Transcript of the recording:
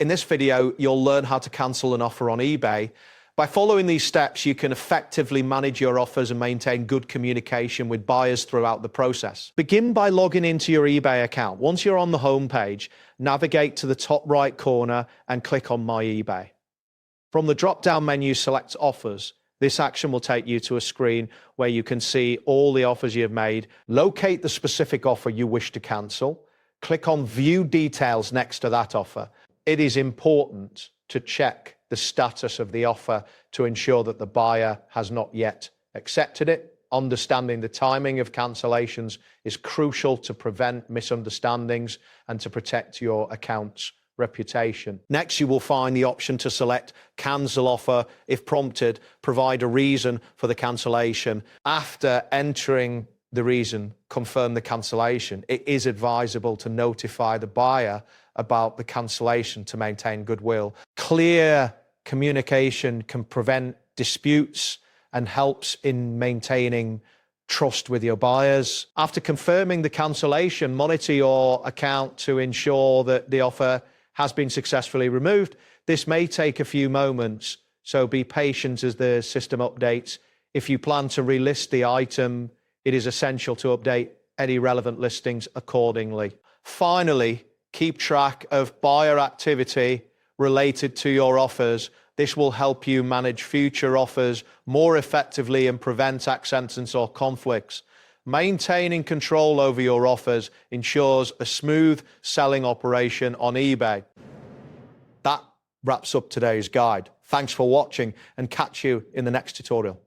In this video, you'll learn how to cancel an offer on eBay. By following these steps, you can effectively manage your offers and maintain good communication with buyers throughout the process. Begin by logging into your eBay account. Once you're on the home page, navigate to the top right corner and click on My eBay. From the drop-down menu, select Offers. This action will take you to a screen where you can see all the offers you've made. Locate the specific offer you wish to cancel. Click on View Details next to that offer. It is important to check the status of the offer to ensure that the buyer has not yet accepted it. Understanding the timing of cancellations is crucial to prevent misunderstandings and to protect your account's reputation. Next, you will find the option to select Cancel Offer. If prompted, provide a reason for the cancellation. After entering the reason, confirm the cancellation. It is advisable to notify the buyer about the cancellation to maintain goodwill. Clear communication can prevent disputes and helps in maintaining trust with your buyers. After confirming the cancellation, monitor your account to ensure that the offer has been successfully removed. This may take a few moments, so be patient as the system updates. If you plan to relist the item, it is essential to update any relevant listings accordingly. Finally, keep track of buyer activity related to your offers. This will help you manage future offers more effectively and prevent acceptance or conflicts. Maintaining control over your offers ensures a smooth selling operation on eBay. That wraps up today's guide. Thanks for watching and catch you in the next tutorial.